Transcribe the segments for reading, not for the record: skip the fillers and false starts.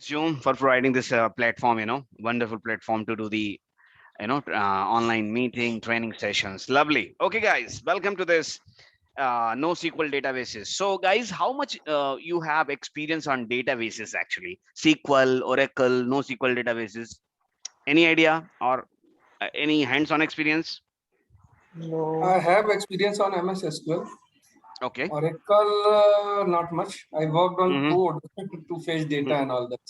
Zoom for providing this platform, wonderful platform to do the, online meeting training sessions. Lovely. Okay, guys, welcome to this NoSQL databases. So, guys, how much you have experience on databases actually? SQL, Oracle, NoSQL databases. Any idea or any hands-on experience? No. I have experience on MS SQL. Okay. Oracle, not much. I worked on Mm-hmm. code to fetch data and all that.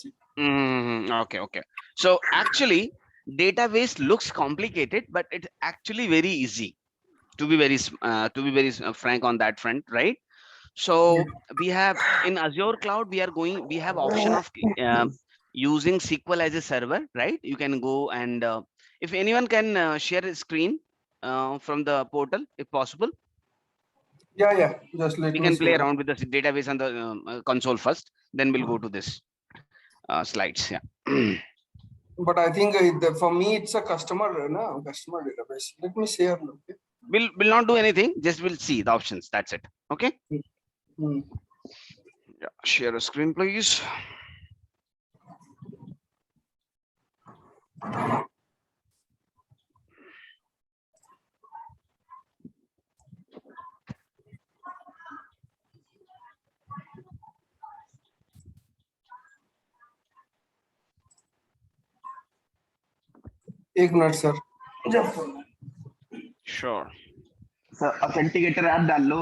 Okay, okay. So actually, database looks complicated, but it's actually very easy. To be very frank on that front, right? So we have in Azure cloud, we have option of using SQL as a server, right? You can go and if anyone can share a screen from the portal, if possible, Yeah. Just let we me can play share. around with the database and the console first. Then we'll go to this slides. Yeah. But I think for me it's a customer database. Let me share. Okay. We'll not do anything. Just we'll see the options. That's it. Okay. Hmm. Yeah. Share a screen, please. एक minute sir. Sure. Sir authenticator app डाल लो.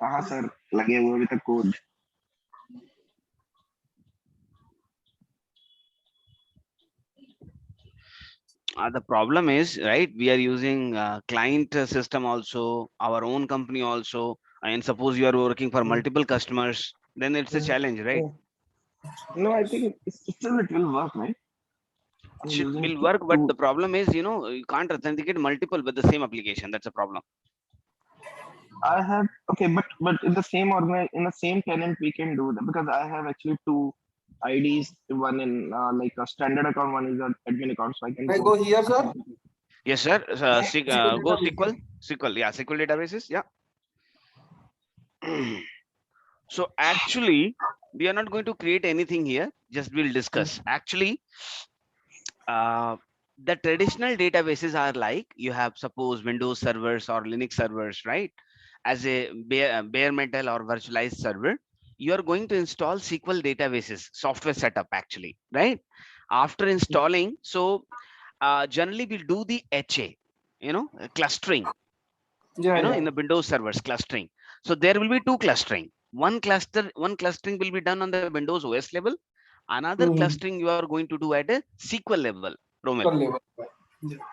कहाँ sir लगे हुए अभी तक code. The problem is, right, we are using client system also, our own company also, and suppose you are working for multiple customers, then it's a challenge, right? No, I think still it will work, right? It will work, but the problem is, you can't authenticate multiple with the same application. That's a problem. I have but in the same in the same tenant we can do that because I have actually two IDs. One in like a standard account, one is an admin account, so I can. I go here, sir. Yes, sir. Go database. SQL. Yeah, SQL databases. Yeah. So actually, we are not going to create anything here. Just we'll discuss. Actually, the traditional databases are like you have suppose Windows servers or Linux servers, right? As a bare metal or virtualized server, you are going to install SQL databases software setup actually, right? After installing, so generally we'll do the HA, clustering, in the Windows servers clustering. So there will be two clustering. One clustering will be done on the Windows OS level. Another clustering you are going to do at a SQL level, Romil.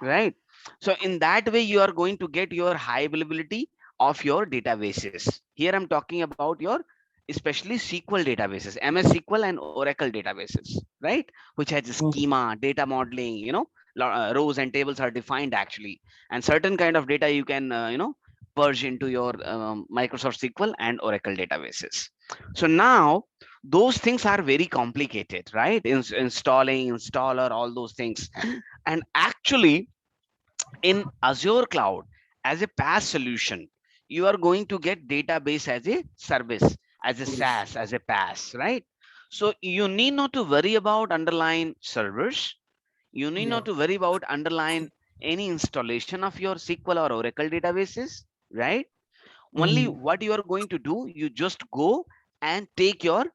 Right. So in that way, you are going to get your high availability of your databases. Here I'm talking about your especially SQL databases, MS SQL and Oracle databases, right? Which has a schema, data modeling, rows and tables are defined actually, and certain kind of data you can, purge into your Microsoft SQL and Oracle databases. So now those things are very complicated, right? Installing, installer, all those things. And actually, in Azure cloud, as a PaaS solution, you are going to get database as a service, as a SaaS, as a PaaS, right? So you need not to worry about underlying servers. You need not to worry about underlying any installation of your SQL or Oracle databases, right? Only what you are going to do, you just go and take your,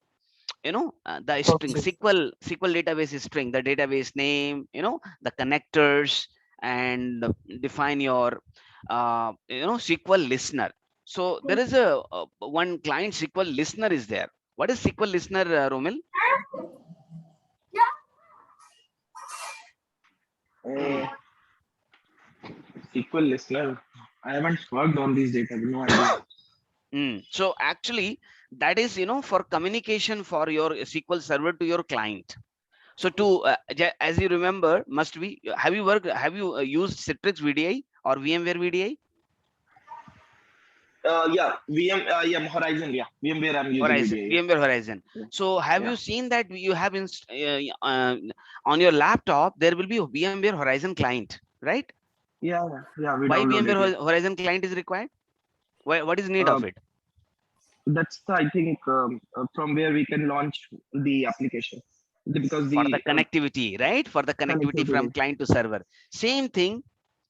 the string SQL database string, the database name, the connectors, and define your, SQL listener. So there is a one client SQL listener is there. What is SQL listener, Romil? SQL listener. I haven't worked on these data. No idea. So actually, that is, for communication for your SQL server to your client. So as you remember, have you used Citrix VDI or VMware VDI? Yeah, Horizon. Yeah, VMware. I'm using Horizon, VDA. VMware Horizon. So have you seen that you have on your laptop there will be a VMware Horizon client, right? Yeah. Why VMware Horizon client is required? What is need of it? That's I think from where we can launch the application. because For the the connectivity, right? For the connectivity from connectivity. client to server. Same thing,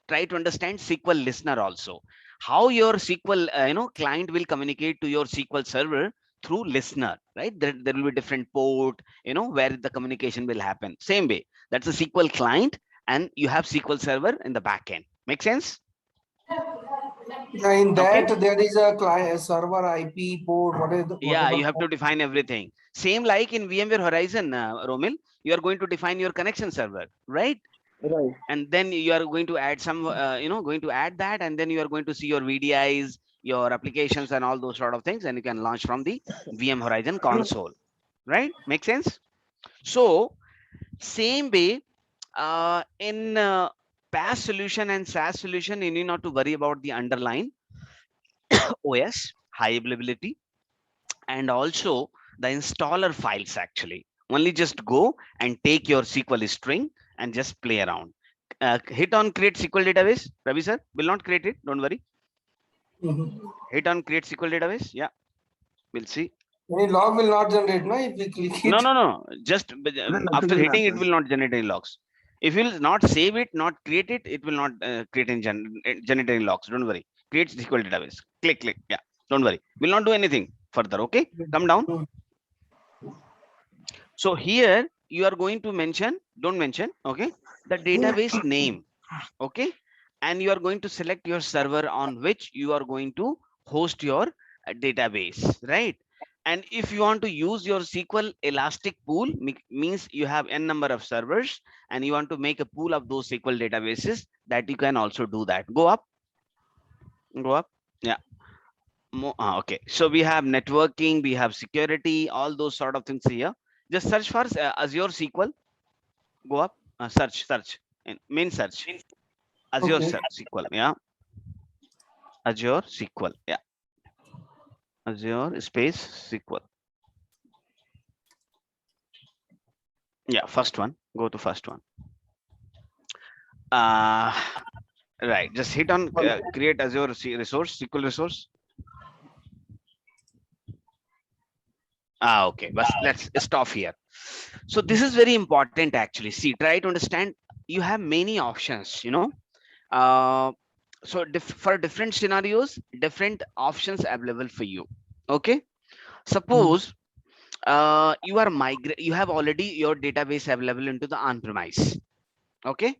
try to understand SQL listener also. How your SQL client will communicate to your SQL server through listener, right? There will be different port, where the communication will happen. Same way, that's a SQL client, and you have SQL server in the back end. Make sense? Yeah, in Okay. that there is a client server IP port, Yeah, whatever you have to port. define everything. Same like in VMware Horizon, Romil, you are going to define your connection server, right? Right. And then you are going to add some going to add that, and then you are going to see your VDIs, your applications, and all those sort of things, and you can launch from the VM Horizon console, right? Make sense? So same way, in PaaS solution and SaaS solution, you need not to worry about the underlying OS high availability, and also the installer files. Actually, only just go and take your SQL string and just play around. Hit on create SQL database. Ravi sir will not create it, don't worry. Mhm. Hit on create SQL database. Yeah, we'll see. Any log will not generate, no, if we click No, it. no, no, just Then nothing after will hitting, it happen. will not generate any logs. If you will not save it, not create it, it will not create any generate any logs. Don't worry. Create SQL database. Click. Yeah, don't worry, will not do anything further. Okay, come down. Mhm. So here you are going to mention, don't mention, okay, the database name, okay, and you are going to select your server on which you are going to host your database, right? And if you want to use your SQL Elastic pool, means you have n number of servers and you want to make a pool of those SQL databases, that you can also do that. Go up, yeah. Okay, so we have networking, we have security, all those sort of things here. Just search for Azure SQL. Go up, search, and main search, Azure Okay. SQL. Yeah, Azure SQL. Yeah, Azure space SQL. Yeah, first one. Go to first one. Uh, right. Just hit on create Azure resource, SQL resource. Okay, but let's stop here. So this is very important actually. See, try to understand. You have many options, Uh, so for different scenarios, different options available for you. Okay. Mhm. Suppose you have already your database available into the on-premise. Okay.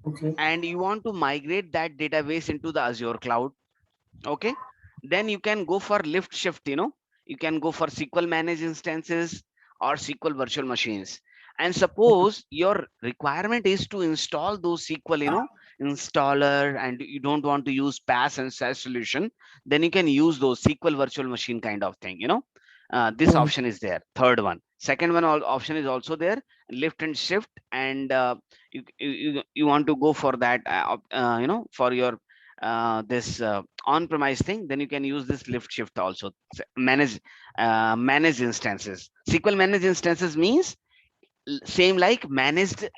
Okay. And you want to migrate that database into the Azure cloud. Okay, then you can go for lift shift. You can go for SQL managed instances or SQL virtual machines. And suppose your requirement is to install those SQL installer, and you don't want to use PaaS and SaaS solution, then you can use those SQL virtual machine kind of thing. This Mhm. option is there. Third one, second one, option is also there, lift and shift. And you want to go for that, for your this on-premise thing, then you can use this lift shift also. Manage instances. SQL managed instances means same like managed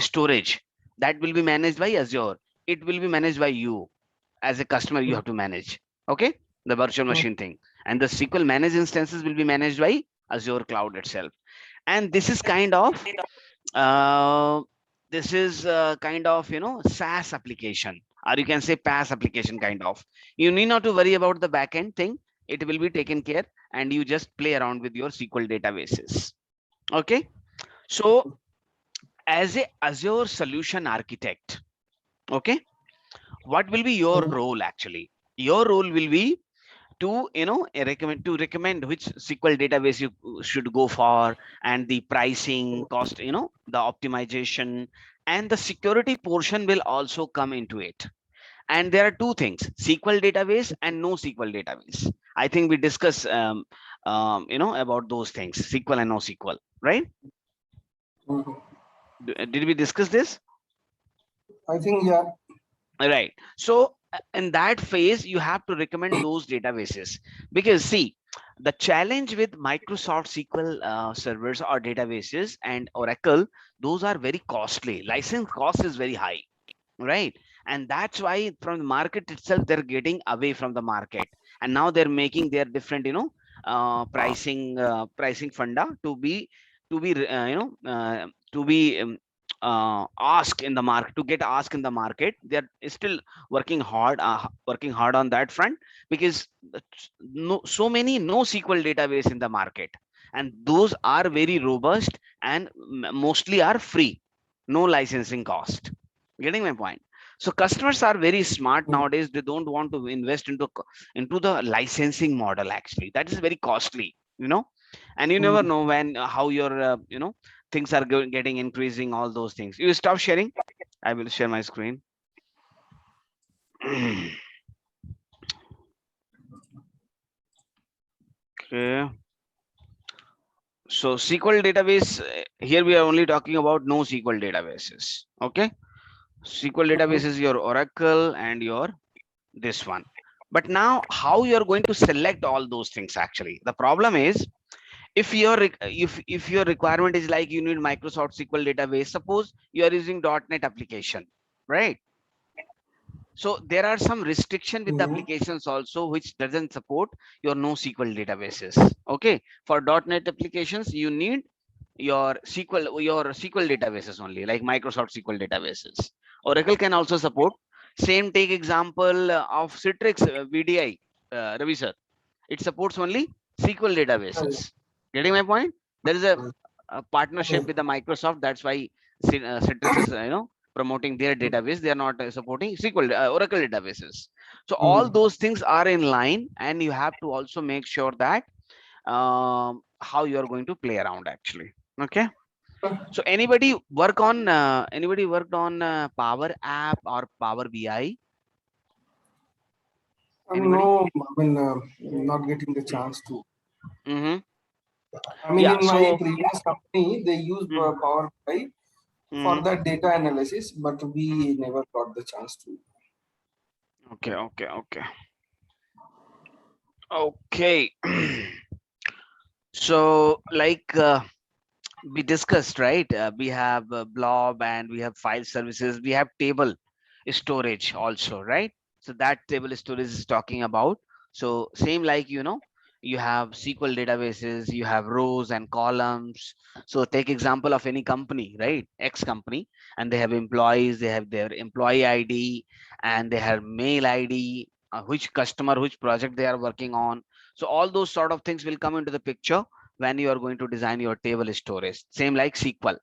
storage, that will be managed by Azure. It will be managed by you as a customer. You have to manage, okay, the virtual Mhm. machine thing. And the SQL managed instances will be managed by Azure cloud itself. And this is kind of uh, SaaS application, or you can say PaaS application kind of. You need not to worry about the backend thing. It will be taken care, and you just play around with your SQL databases. Okay. So as a Azure solution architect, okay, what will be your role actually? Your role will be to recommend which SQL database you should go for, and the pricing cost, the optimization, and the security portion will also come into it. And there are two things: SQL database and no SQL database. I think we discuss about those things, SQL and no SQL, right? Mhm. Did we discuss this? I think, yeah. Right. So in that phase, you have to recommend those databases, because see, the challenge with Microsoft SQL servers or databases and Oracle, those are very costly. License cost is very high, right? And that's why from the market itself, they're getting away from the market, and now they're making their different, pricing funda to be to be to be asked in the market, to get asked in the market. They're still working hard on that front, because no, so many no SQL database in the market, and those are very robust and mostly are free, no licensing cost. Getting my point? So customers are very smart nowadays. They don't want to invest into the licensing model. Actually, that is very costly, and you never know when how your things are getting increasing, all those things. You stop sharing. I will share my screen. Okay. So SQL database, here we are only talking about no SQL databases. Okay. SQL database is your Oracle and your this one. But now how you are going to select all those things? Actually, the problem is, if your requirement is like you need Microsoft SQL database, suppose you are using .NET application, right? So there are some restriction with the applications also, which doesn't support your NoSQL databases. Okay, for .NET applications, you need your SQL databases only, like Microsoft SQL databases. Oracle can also support. Same, take example of Citrix VDI, Ravi sir. It supports only SQL databases. Getting my point? There is a partnership with the Microsoft. That's why Citrix is promoting their database. They are not supporting SQL Oracle databases. So all those things are in line, and you have to also make sure that how you are going to play around actually. Okay. So anybody worked on Power App or Power BI? Anybody? No, I mean, not getting the chance to. Mm-hmm. I mean, Yeah. in my So. previous company, they use Power BI for Mm-hmm. the data analysis, but we never got the chance to. Okay. Okay. Okay. Okay. So like we discussed, right? We have blob and we have file services. We have table storage also, right? So that table storage is talking about. So same like, you have SQL databases, you have rows and columns. So take example of any company, right? X company, and they have employees, they have their employee ID, and they have mail ID, which customer, which project they are working on. So all those sort of things will come into the picture when you are going to design your table storage. Same like SQL.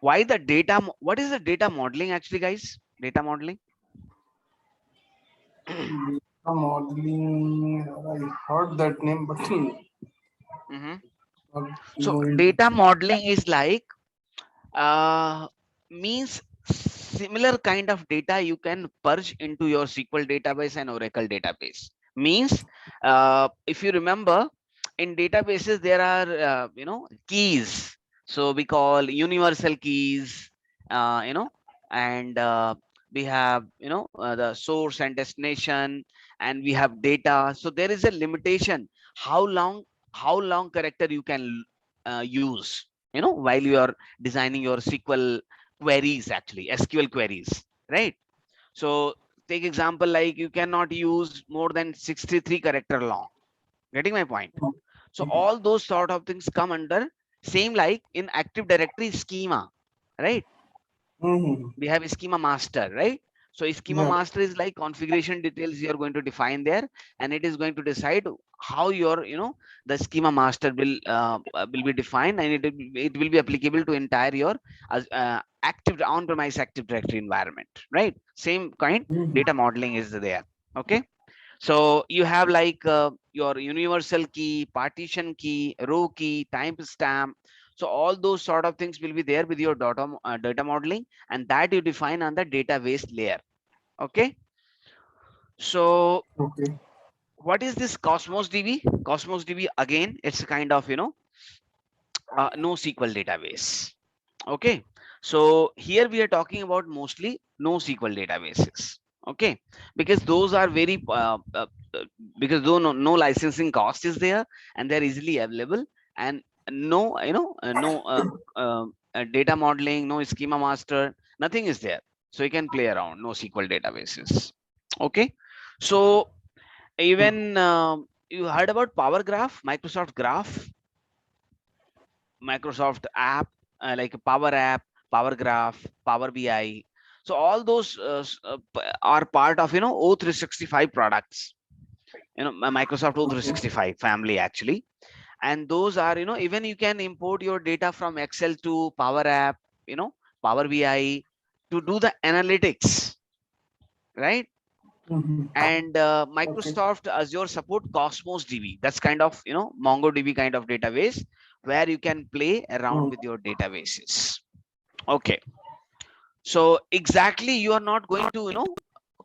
Why the data? What is the data modeling actually, guys? Data modeling. Data modeling, I heard that name, but Mm-hmm. not So knowing. data modeling is like means similar kind of data you can purge into your SQL database and Oracle database. Means if you remember, in databases there are keys. So we call universal keys, and we have the source and destination, and we have data. So there is a limitation how long character you can use, while you are designing your SQL queries, actually SQL queries, right? So take example like you cannot use more than 63 character long. Getting my point? So all those sort of things come under same like in Active Directory schema, right? We have a schema master, right? So a schema Yeah. master is like configuration details you are going to define there, and it is going to decide how your the schema master will be defined, and it will be applicable to entire your active on-premise Active Directory environment, right? Same kind data modeling is there. Okay. So you have like your universal key, partition key, row key, timestamp. So all those sort of things will be there with your data modeling, and that you define on the database layer. Okay. So Okay. what is this Cosmos DB? Cosmos DB, again, it's a kind of NoSQL database. Okay. So here we are talking about mostly NoSQL databases. Okay, because those are very because though no licensing cost is there, and they're easily available, and no no data modeling, no schema master, nothing is there, so you can play around NoSQL databases. Okay. So even you heard about Power Graph, Microsoft Graph? Microsoft app, like Power App, Power Graph, Power BI. So all those are part of O365 products. Microsoft O365 family actually, and those are even you can import your data from Excel to Power App, Power BI to do the analytics, right? Mhm. And Okay. Microsoft Azure support Cosmos DB. That's kind of MongoDB kind of database where you can play around with your databases. Okay, so exactly you are not going to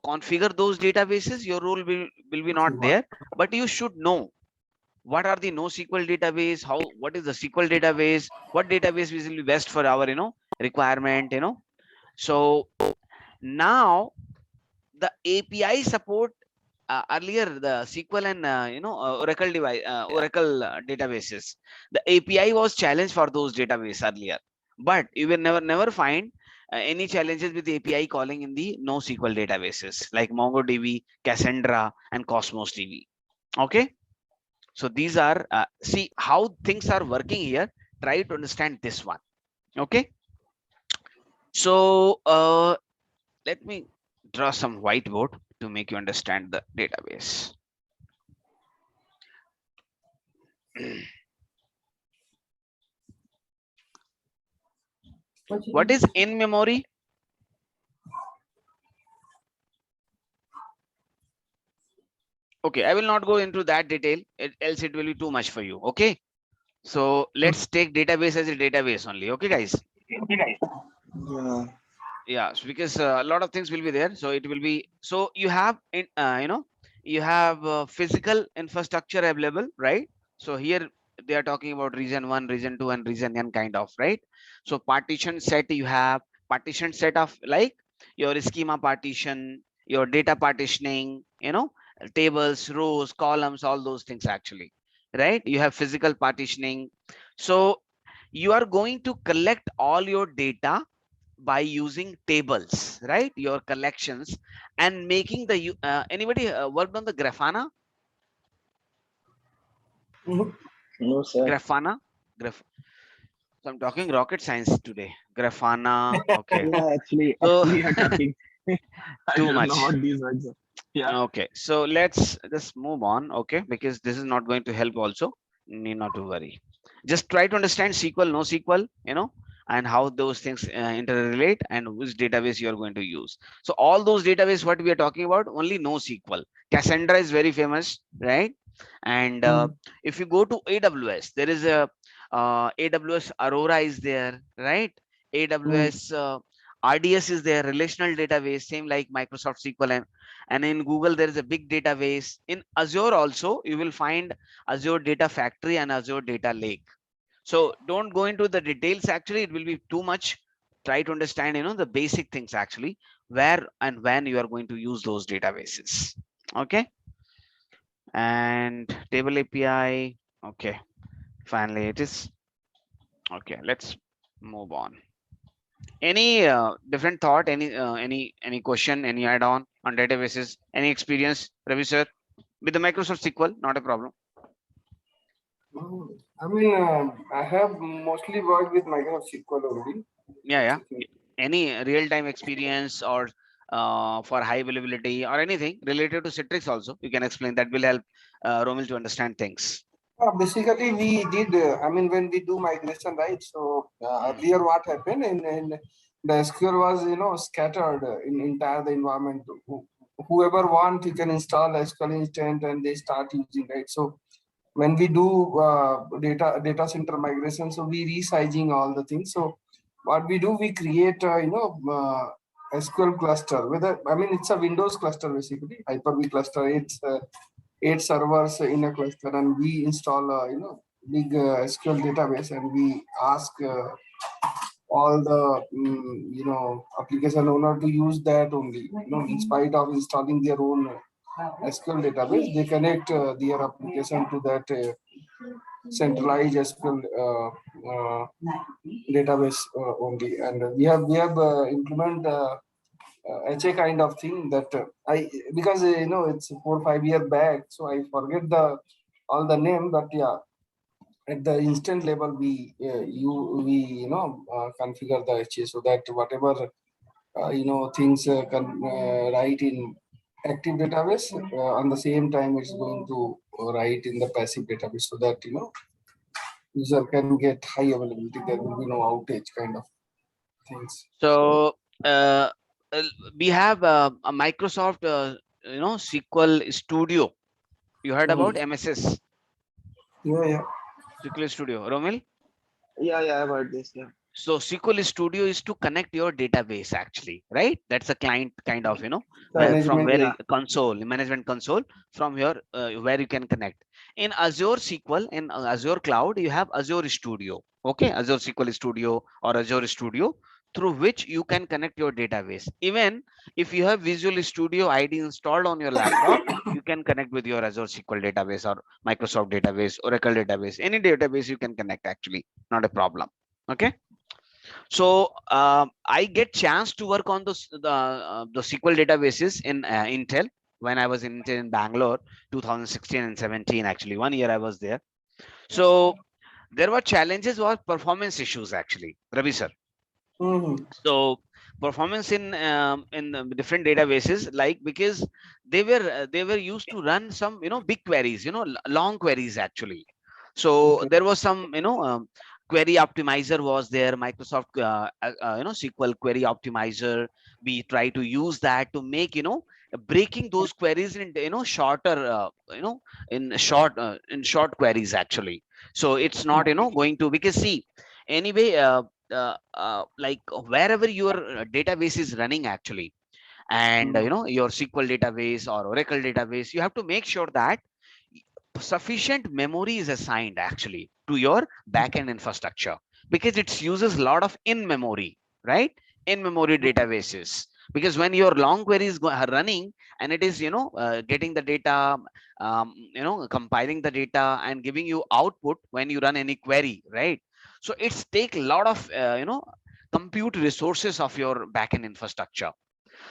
configure those databases. Your role will be not there, but you should know what are the NoSQL database, what is the SQL database, what database will be best for our requirement. So now the API support, earlier the SQL and Oracle device, Oracle databases, the API was challenge for those database earlier, but you will never find any challenges with API calling in the NoSQL databases like MongoDB, Cassandra, and Cosmos DB. Okay, so these are see how things are working here. Try to understand this one. Okay, so let me draw some whiteboard to make you understand the database. What is in memory? Okay, I will not go into that detail, else it will be too much for you. Okay, so let's take database as a database only. Okay, guys. Yeah. Yeah, because a lot of things will be there, so it will be, so you have you have physical infrastructure available, right? So here they are talking about region 1, region 2, and region n kind of, right? So partition set, you have partition set of like your schema partition, your data partitioning, tables, rows, columns, all those things actually, right? You have physical partitioning. So you are going to collect all your data by using tables, right? Your collections, and making the anybody worked on the Grafana? Mhm. No, sir. Grafana, Graf. So I'm talking rocket science today. Grafana. Okay. Yeah, So actually, you're talking. I too don't know much. what these words are. Yeah. Okay. So let's just move on. Okay, because this is not going to help. Also, need not to worry. Just try to understand SQL, NoSQL, and how those things interrelate and which database you are going to use. So all those database what we are talking about, only NoSQL. Cassandra is very famous, right? And if you go to AWS, there is a AWS Aurora is there, right? AWS RDS is there, relational database, same like Microsoft SQL, and in Google there is a big database. In Azure also you will find Azure Data Factory and Azure Data Lake. So don't go into the details, actually it will be too much. Try to understand the basic things actually, where and when you are going to use those databases. Okay, and table API. Okay, finally it is. Okay, let's move on. Any different thought, any question, any add-on databases, any experience, Ravi sir, with the Microsoft SQL? Not a problem. I mean, I have mostly worked with Microsoft SQL only. Yeah, yeah. Okay. Any real-time experience or for high availability or anything related to Citrix also you can explain, that will help Romil to understand things. Basically, we did, I mean, when we do migration, right? So earlier what happened in the SQL was, scattered in entire the environment. Whoever want, you can install SQL instance and they start using, right? So when we do data center migration, so we resizing all the things. So what we do, we create, SQL cluster. Whether I mean, it's a Windows cluster basically, Hyper-V cluster. It's 8 servers in a cluster, and we install big SQL database, and we ask all the application owner to use that only. In spite of installing their own SQL database, they connect their application to that centralized SQL database only, and we have implement HA kind of thing that I because it's 4 5 year back, so I forget the all the name, but yeah, at the instant level we configure the HA so that whatever things can write in active database on the same time it's going to write in the passive database so that user can get high availability. There will be no outage kind of things. So uh, uh, we have a Microsoft, SQL Studio. You heard Hmm. about MSS Yeah, yeah. SQL Studio, Romil? Yeah, I've heard this. Yeah. So SQL Studio is to connect your database actually, right? That's a client kind of, from Management, where yeah. console, management console, from here where you can connect. In Azure SQL, in Azure Cloud, you have Azure Studio, okay? Azure SQL Studio or Azure Studio, through which you can connect your database. Even if you have Visual Studio ID installed on your laptop, you can connect with your Azure SQL database or Microsoft database, Oracle database, any database you can connect actually, not a problem, okay? So I get chance to work on the SQL databases in Intel when I was in Intel in Bangalore, 2016 and 17. Actually, 1 year I was there. So there were challenges or performance issues actually, Ravi sir. Mm-hmm. So performance in different databases, like, because they were used to run some big queries, long queries actually. So Okay. there was some query optimizer was there, Microsoft SQL query optimizer. We try to use that to make breaking those queries in shorter in short queries actually. So it's not going to, because see, anyway, like wherever your database is running actually, and your SQL database or Oracle database, you have to make sure that sufficient memory is assigned actually to your backend infrastructure, because it uses a lot of in memory, right? In memory databases, because when your long query is running, and it is getting the data, compiling the data and giving you output when you run any query, right? So it's take a lot of compute resources of your backend infrastructure.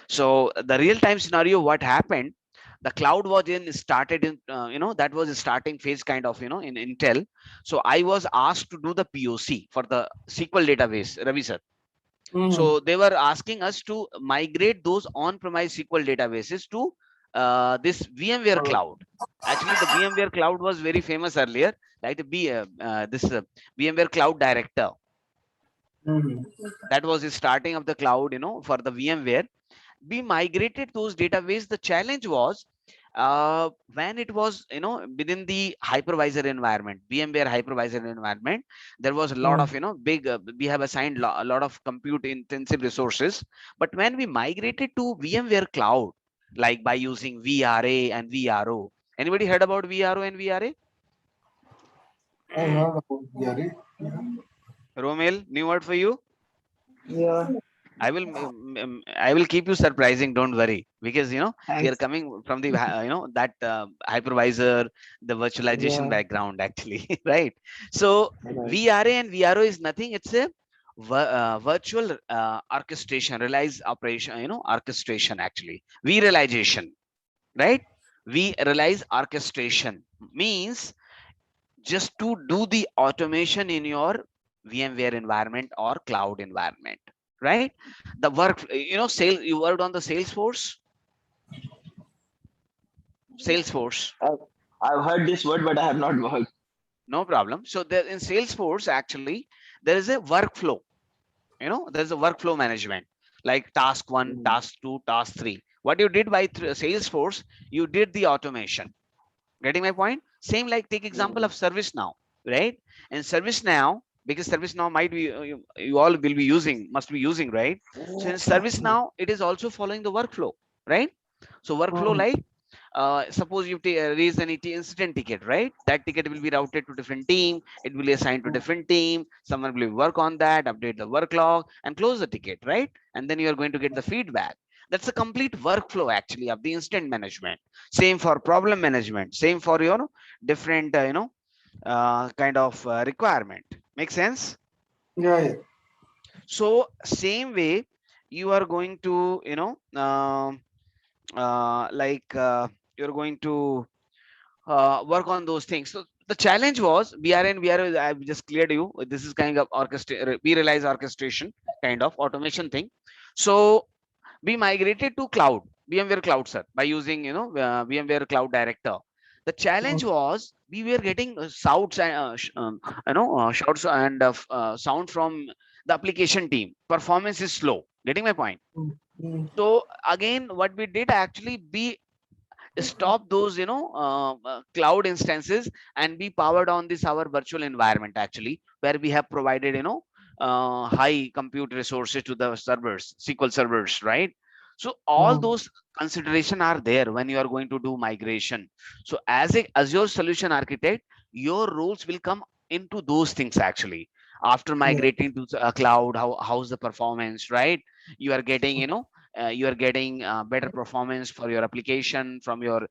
So the real time scenario, what happened, the cloud was in started in that was a starting phase kind of in Intel. So I was asked to do the POC for the SQL database, Ravi sir. Mm-hmm. So they were asking us to migrate those on-premise SQL databases to this VMware cloud. Actually, the VMware cloud was very famous earlier, like the this VMware Cloud Director. Mm-hmm. That was the starting of the cloud, for the VMware. We migrated those database. The challenge was when it was within the hypervisor environment, VMware hypervisor environment, there was a lot of big we have assigned a lot of compute intensive resources. But when we migrated to VMware cloud, like by using VRA and VRO, anybody heard about VRO and VRA? I heard about Yari. Yeah. Romel, new word for you? Yeah. I will keep you surprising. Don't worry, because we are Thanks. coming from the that hypervisor, the virtualization Yeah. background actually, right? So Right. VRA and VRO is nothing. It's a virtual orchestration, realize operation, orchestration actually. Realization, right? We realize orchestration means just to do the automation in your VMware environment or cloud environment, right? The work, sales, you worked on the Salesforce, I've, I've heard this word, but I have not worked. no problem. So there in Salesforce, actually, there is a workflow, there's a workflow management, like task one, Mhm. task two, task three. What you did by Salesforce, you did the automation. Getting my point? Same like take example of Mhm. ServiceNow, right? And ServiceNow, because ServiceNow might be you all will be using, must be using, right? So in ServiceNow, it is also following the workflow, right? So workflow, Mm-hmm. like suppose you raise an incident ticket, right? That ticket will be routed to different team. It will be assigned to different team. Someone will work on that, update the work log, and close the ticket, right? And then you are going to get the feedback. That's a complete workflow actually of the incident management. Same for problem management. Same for your different, kind of requirement. Make sense? Yeah, yeah. So same way, you are going to, like you're going to work on those things. So The challenge was BRN. I've just cleared you. This is kind of we realize orchestration kind of automation thing. So we migrated to cloud, VMware Cloud, sir, by using VMware Cloud Director. The challenge was we were getting shouts and shouts and sound from the application team. Performance is slow. Getting my point? Mm. So again, what we did actually, we stop those cloud instances and be powered on this our virtual environment actually, where we have provided high compute resources to the servers, SQL servers, right? So all Mm. those consideration are there when you are going to do migration. So as a Azure solution architect, your roles will come into those things actually. After Yeah. migrating to a cloud, how's the performance, right? You are getting better performance for your application from your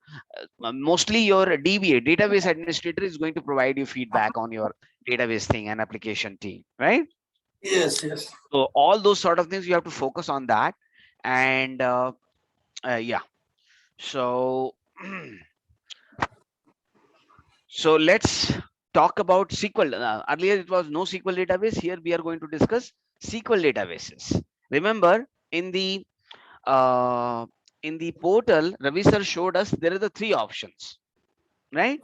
mostly your DBA, database administrator, is going to provide you feedback on your database thing and application team, right? Yes, yes. So all those sort of things you have to focus on that. And yeah, so so let's talk about SQL. Earlier it was no SQL database. Here we are going to discuss SQL databases. Remember, in the uh, portal, Ravi sir showed us there are the three options, right?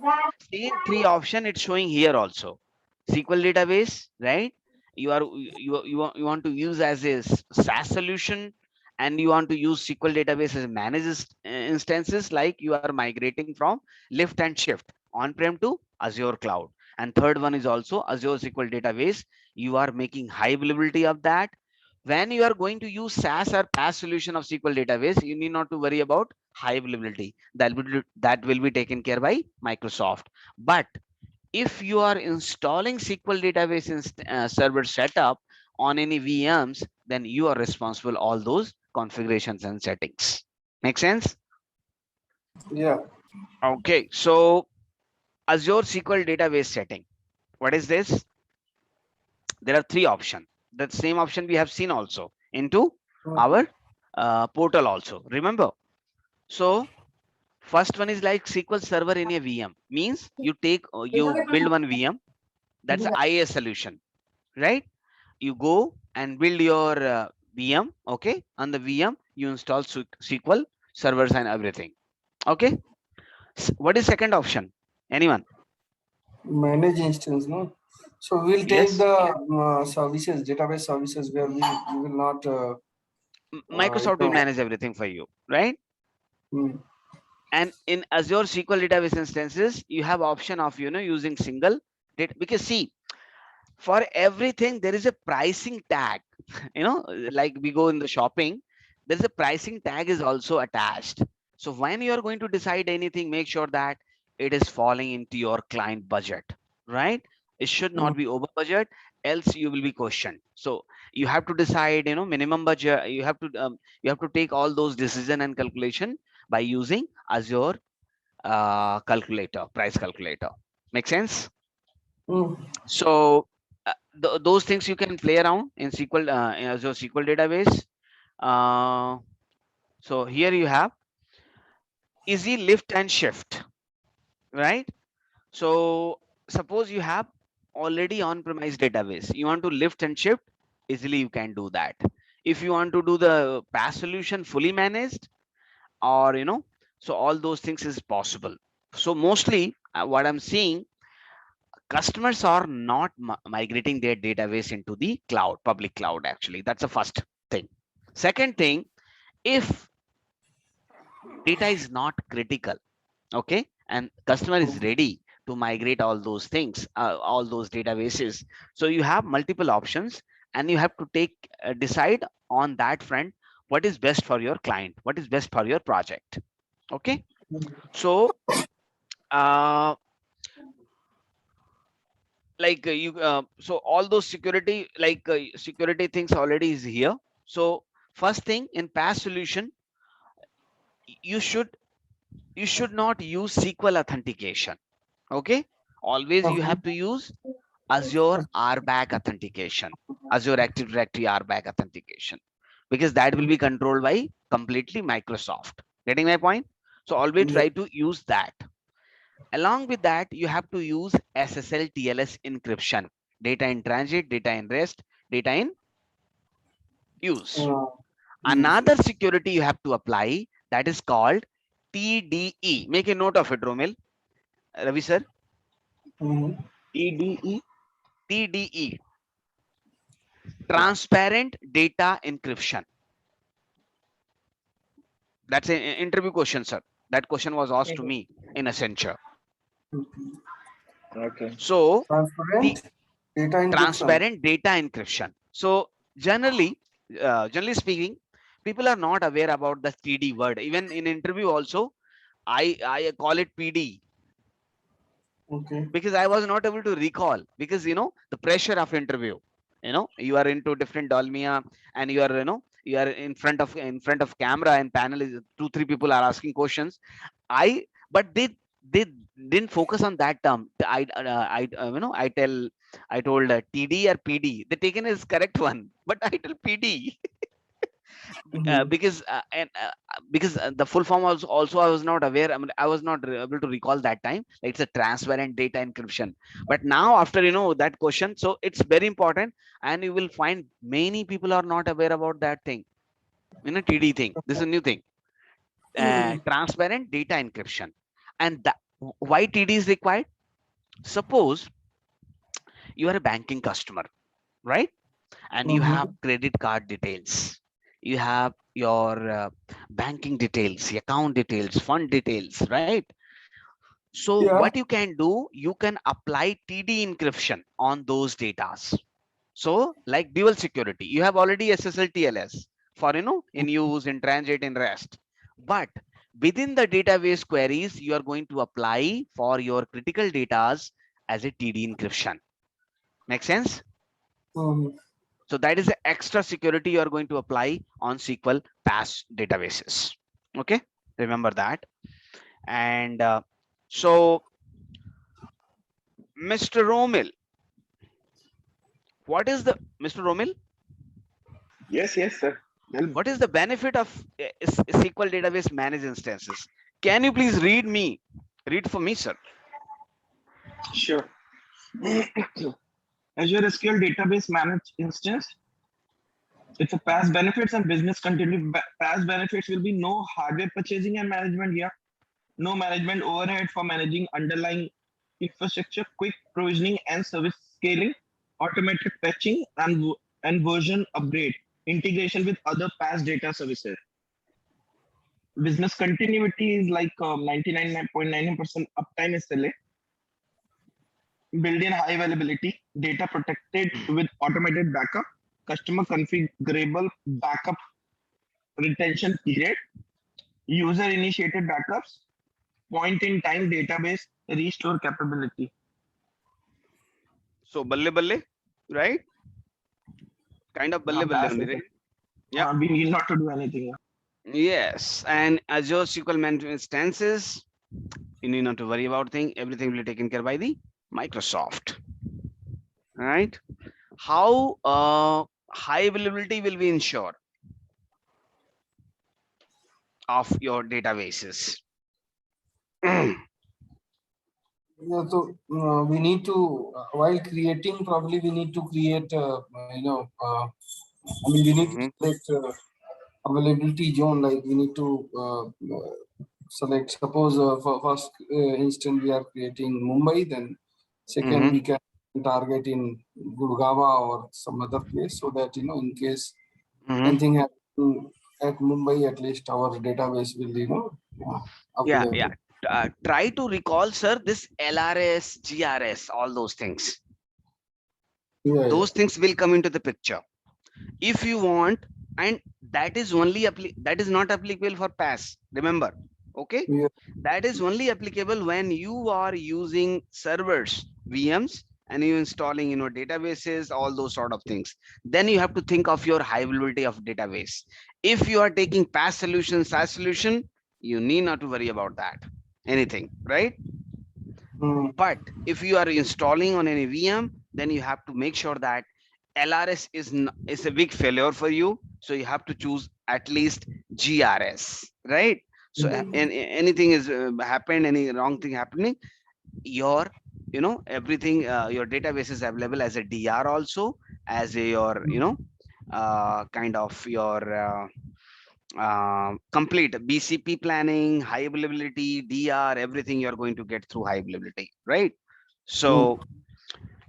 Same three option it's showing here also. SQL database, right? You want to use as a SaaS solution, and you want to use SQL database as managed instances, like you are migrating from lift and shift on-prem to Azure cloud. And third one is also Azure SQL database. You are making high availability of that. When you are going to use SaaS or PaaS solution of SQL database, you need not to worry about high availability. That will be taken care by Microsoft. But if you are installing SQL database server setup on any VMs, then you are responsible all those configurations and settings. Make sense? Yeah. Okay, so Azure SQL database setting. What is this? There are three options. That same option we have seen also into Mm. our portal also. Remember? So first one is like SQL Server in a VM. Means you build one VM. That's an IaaS solution, right? You go and build your VM. Okay, on the VM you install SQL servers and everything. Okay. What is second option? Anyone? Manage instance, no? So we'll take Yes. the services, database services where we will not, Microsoft will manage everything for you, right? mm, And in Azure SQL database instances, you have option of using single data, because see, for everything there is a pricing tag. Like we go in the shopping, there's a pricing tag is also attached. So when you are going to decide anything, make sure that it is falling into your client budget, right? It should mm, not be over budget, else you will be questioned. So you have to decide minimum budget. You have to take all those decision and calculation by using Azure calculator, price calculator. Make sense? mm, So those things you can play around in SQL, in Azure SQL database. Uh, so here you have easy lift and shift, right? So suppose you have already on-premise database, you want to lift and shift, easily you can do that. If you want to do the PaaS solution fully managed, or so all those things is possible. So mostly what I'm seeing, customers are not migrating their database into the cloud, public cloud actually. That's the first thing. Second thing, if data is not critical, okay, and customer is mm. ready to migrate all those things, all those databases, so you have multiple options, and you have to decide on that front what is best for your client, what is best for your project. Okay. So uh, like you so all those security, like security things already is here. So first thing, in past solution, you should not use SQL authentication. Okay. Always you Okay. have to use Azure RBAC authentication, Azure Active Directory RBAC authentication, because that will be controlled by completely Microsoft. Getting my point? So always Yeah. try to use that. Along with that, you have to use SSL TLS encryption, data in transit, data in rest, data in use. Use. Another security you have to apply, that is called TDE. Make a note of it, Romil. Ravi sir. Mhm. EDE. TDE, transparent data encryption. That's an interview question, sir. That question was asked to me in Accenture. Okay. So the Transparent data encryption. transparent data encryption. So generally speaking, people are not aware about the TD word. Even in interview also, I call it PD Okay. because I was not able to recall, because the pressure of interview. You are into different dalmia, and you are in front of camera, and panel is 2 3 people are asking questions. I But they didn't focus on that term. I told TD or PD. They taken as correct one, but I tell PD. Mhm. Because the full form also I was not aware. I mean, I was not able to recall that time. It's a transparent data encryption. But now after that question, so it's very important, and you will find many people are not aware about that thing. TD thing. This is a new thing. Transparent data encryption, and why TD is required? Suppose you are a banking customer, right? And you have Mhm. credit card details, you have your banking details, account details, fund details, right? So Yeah. what you can do, you can apply TD encryption on those datas. So like dual security, you have already SSL TLS for in use, in transit, in rest. But within the database queries, you are going to apply for your critical datas as a TD encryption. Make sense? Mhm. So that is the extra security you are going to apply on SQL PaaS databases. Okay, remember that. And so, Mr. Romil, what is the Mr. Romil? Yes, sir. Tell me. What is the benefit of SQL database managed instances? Can you please read for me, sir? Sure. Azure SQL Database Managed Instance. It's a past benefits and business continuity. Past benefits will be no hardware purchasing and management. Yeah. No management overhead for managing underlying infrastructure, quick provisioning and service scaling, automated patching and version upgrade, integration with other past data services. Business continuity is like 99.99% uptime SLA, built-in high availability, data protected with automated backup, customer configurable backup retention period, user-initiated backups, point-in-time database restore capability. So balle balle, right? Kind of balle balle That's only, it. right? Yeah. We need not to do anything. Yes, and Azure SQL management instances, you need not to worry about thing. Everything will be taken care by the Microsoft. Right? How high availability will be ensured of your databases? Yeah, so we need to, while creating, probably we need to create, I mean, we need to Mhm, select availability zone. Like we need to select. Suppose for first instant we are creating Mumbai, then second mhm, we can target in Gurgaon or some other place, so that in case mhm. anything happen at Mumbai, at least our database will Yeah, yeah. available. Try to recall, sir, this LRS, GRS, all those things. Yeah, yeah, Those things will come into the picture. If you want, and that is only that is not applicable for PaaS. Remember, okay? yeah. That is only applicable when you are using servers, VMs, and you installing databases, all those sort of things. Then you have to think of your high availability of database. If you are taking PaaS solution, SaaS solution, you need not to worry about that anything, right? Mm. But if you are installing on any VM, then you have to make sure that LRS is a big failure for you, so you have to choose at least GRS, right? So anything is happened, any wrong thing happening, your everything, your database is available as a DR also, as a your kind of your complete BCP planning, high availability, DR, everything you're going to get through high availability, right? So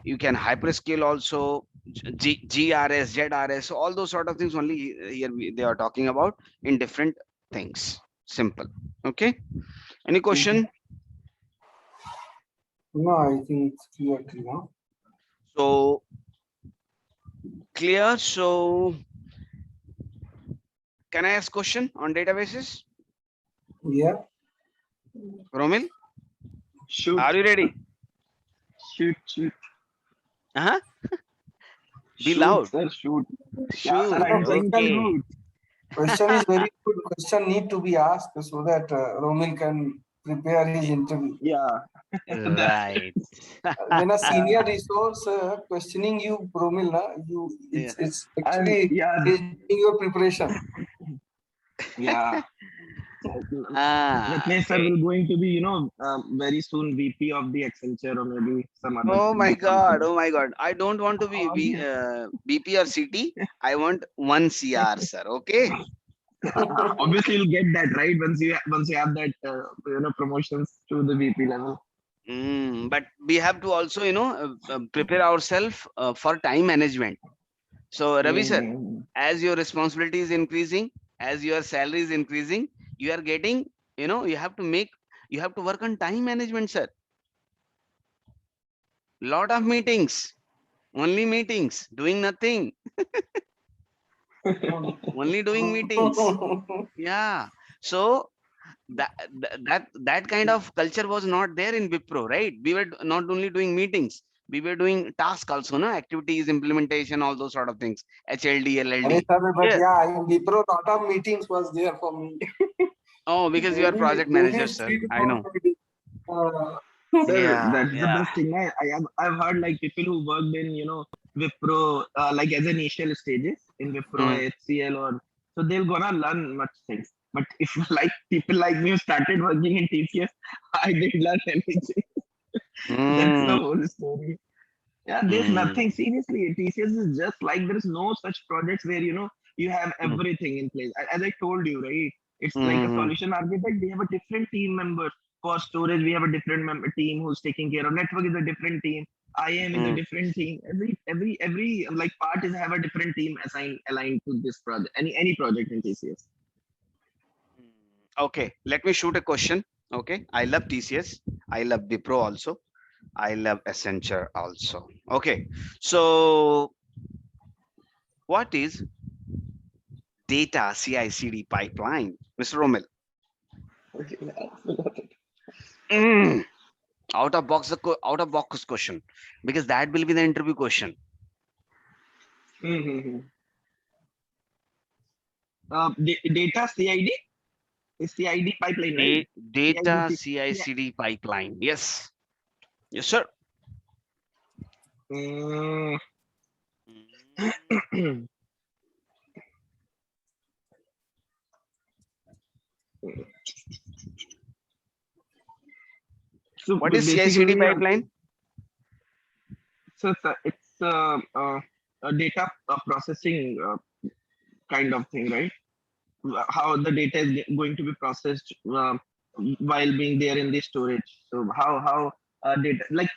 you can hyperscale also, GRS, ZRS, all those sort of things only here they are talking about in different things. Simple. Okay. Any question? No, I think it's clear. So clear. So can I ask question on databases? Yeah. Romil, Shoot, are you ready? shoot. Uh-huh. Be Shoot, loud. sir, shoot. Yeah, sir, Shoot. I'm saying the Okay. root. Question is very good. Question need to be asked so that Romil can prepare his interview. Yeah, that's Right. When a senior resource questioning you, Romil, Yeah. it's and actually yeah, is doing your preparation. yeah. That means sir Okay. will going to be, very soon VP of the Accenture or maybe some other Oh my big God. company. Oh my God. I don't want to be Obvious. BP or CT. I want 1 CR, sir. Okay. Obviously, you'll get that right once you have that promotions to the VP level. But we have to also, prepare ourselves for time management. So, Ravi sir, Mm. as your responsibility is increasing, as your salary is increasing, you are getting, you have to work on time management, sir. Lot of meetings, only meetings, doing nothing, only doing meetings. Yeah. So that kind of culture was not there in Wipro, right? We were not only doing meetings, we were doing tasks also, no, activities, implementation, all those sort of things, HLD, Sorry, LLD. sir, but Yeah. yeah, in Wipro, lot of meetings was there for me. Oh, because you are Daily, project daily manager, sir. three to I four know. meetings. Uh, Sir, Yeah, that's the yeah. best thing. I've heard like people who worked in Wipro like as initial stages in Wipro Mm, HCL or so they're gonna learn much things. But if like people like me who started working in TCS, I didn't learn anything. That's the mm, whole story. Yeah, there's mm, nothing seriously. TCS is just like there's no such projects where you have mm, everything in place. As I told you, right? It's like a mm, solution architect. We have a different team member. For storage, we have a different team who's taking care of network is a different team. IAM is a mm. different team. Every like part is have a different team assigned aligned to this project. Any project in TCS. Okay, let me shoot a question. Okay, I love TCS. I love Wipro also. I love Accenture also. Okay, so what is data CI/CD pipeline, Mr. Romel? Mm, out of box question, because that will be the interview question. Mm-hmm. Data CID is CID pipeline, right? Data CID. CI/CD pipeline. Yes, yes, sir. Mm. So What is CI/CD basically, pipeline? it's a data processing kind of thing, right? How the data is going to be processed while being there in the storage. So how data like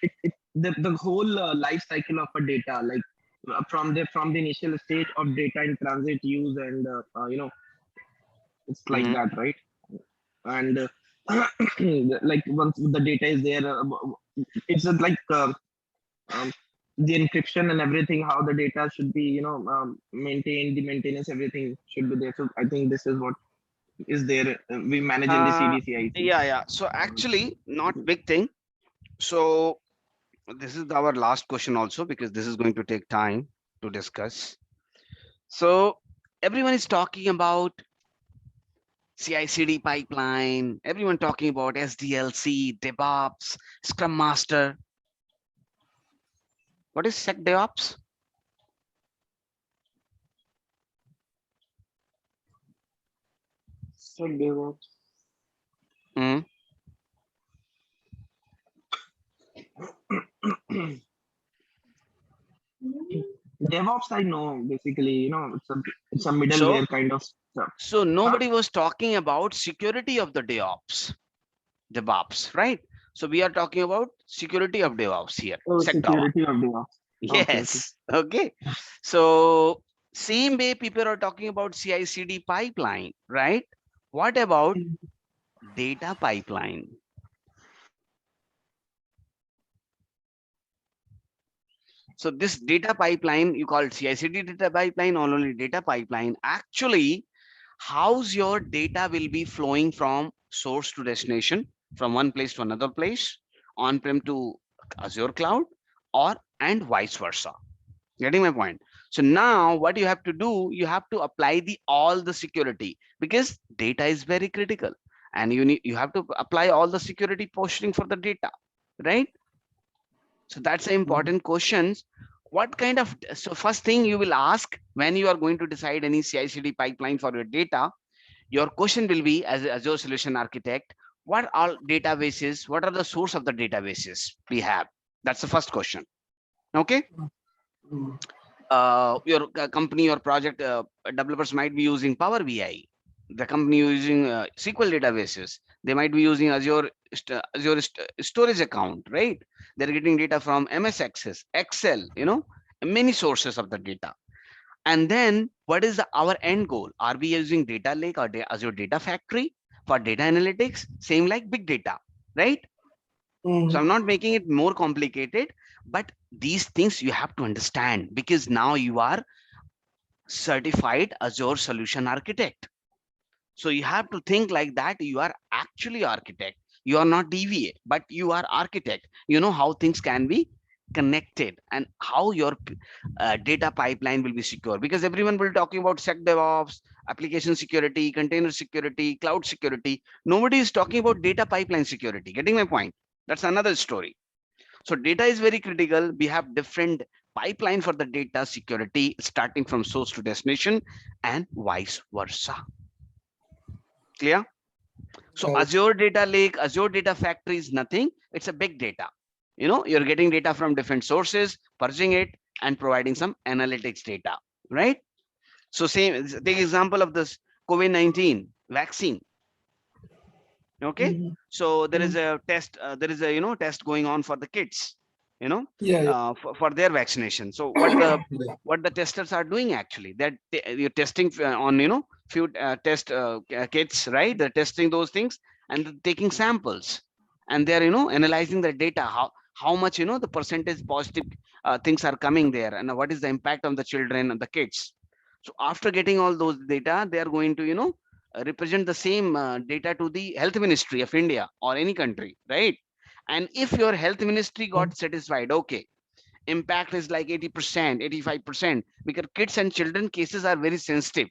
the whole life cycle of a data, like from the initial stage of data in transit, use, and it's like Mhm. that, right? And like once the data is there, it's just like um, the encryption and everything, how the data should be maintained, the maintenance, everything should be there. So I think this is what is there, we manage in the Uh, CDCIT. yeah. So actually, not big thing. So this is our last question also, because this is going to take time to discuss. So everyone is talking about CI/CD pipeline. Everyone talking about SDLC, DevOps, Scrum Master. What is SecDevOps? So DevOps. Mm. DevOps, I know basically, it's a So, middleware kind of stuff. so Huh? nobody was talking about security of the DevOps, right? So we are talking about security of DevOps here, Oh, SecDoc. security of DevOps. Okay, okay. Yes. Okay. So same way people are talking about CI/CD pipeline, right? What about data pipeline? So this data pipeline, you call it CI/CD data pipeline or only data pipeline. Actually, how's your data will be flowing from source to destination, from one place to another place, on-prem to Azure cloud, or and vice versa. Getting my point? So now what you have to do, you have to apply the all the security, because data is very critical, and you have to apply all the security posting for the data, right? So that's an important questions. What kind of, so first thing you will ask when you are going to decide any CI/CD pipeline for your data, your question will be, as a Azure solution architect, what are databases, what are the source of the databases we have? That's the first question. Okay. Mm. Your company or project developers might be using Power BI. The company using SQL databases. They might be using Azure storage account, right? They're getting data from MS Access, Excel, many sources of the data. And then what is our end goal? Are we using data lake or Azure Data Factory for data analytics? Same like big data, right? So I'm not making it more complicated, but these things you have to understand, because now you are certified Azure solution architect. So you have to think like that. You are actually architect. You are not DVA, but you are architect. You know how things can be connected and how your data pipeline will be secure, because everyone will talking about SecDevOps, application security, container security, cloud security. Nobody is talking about data pipeline security. Getting my point? That's another story. So data is very critical. We have different pipeline for the data security, starting from source to destination and vice versa. Clear? So Right. Azure Data Lake, Azure Data Factory is nothing. It's a big data. You're getting data from different sources, purging it, and providing some analytics data, right? So same, take example of this COVID-19 vaccine. Okay. So there is a test, test going on for the kids, Yeah, yeah. for their vaccination. So Yeah. what the testers are doing, actually, that you're testing on few test kits, right? They're testing those things and taking samples, and they're analyzing the data, how much the percentage positive things are coming there, and what is the impact on the children and the kids. So after getting all those data, they are going to represent the same data to the health ministry of India or any country, right? And if your health ministry got satisfied, okay, impact is like 80%, 85%, because kids and children cases are very sensitive,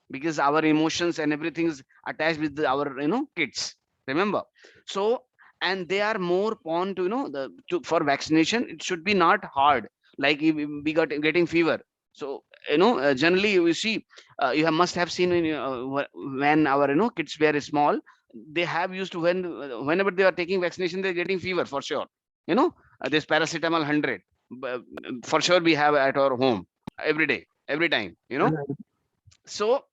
because our emotions and everything is attached with our kids, remember. So, and they are more prone to for vaccination. It should be not hard, like if we got getting fever. So generally you see, you must have seen when our kids were small, they have used to, whenever they are taking vaccination, they're getting fever for sure. This paracetamol 100, for sure we have at our home every day, every time. So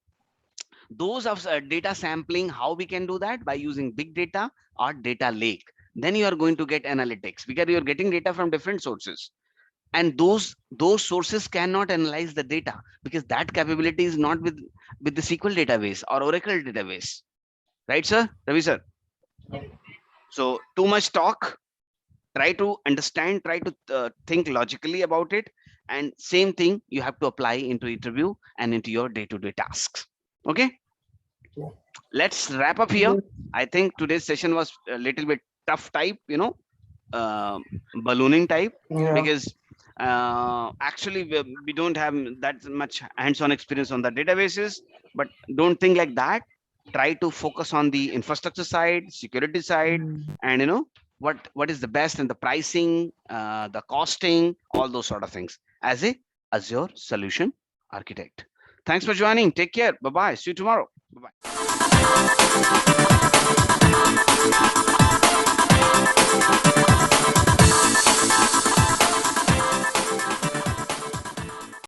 those of data sampling, how we can do that? By using big data or data lake. Then you are going to get analytics, because you're getting data from different sources, and those sources cannot analyze the data, because that capability is not with the SQL database or Oracle database, right, sir? Ravi sir. So too much talk. Try to understand, try to think logically about it, and same thing you have to apply into interview and into your day-to-day tasks. Okay, let's wrap up here. I think today's session was a little bit tough type, uh, ballooning type, Yeah. because actually we don't have that much hands-on experience on the databases. But don't think like that. Try to focus on the infrastructure side, security side, and what is the best, and the pricing, the costing, all those sort of things, as a Azure solution architect. Thanks for joining. Take care. Bye bye. See you tomorrow. Bye bye.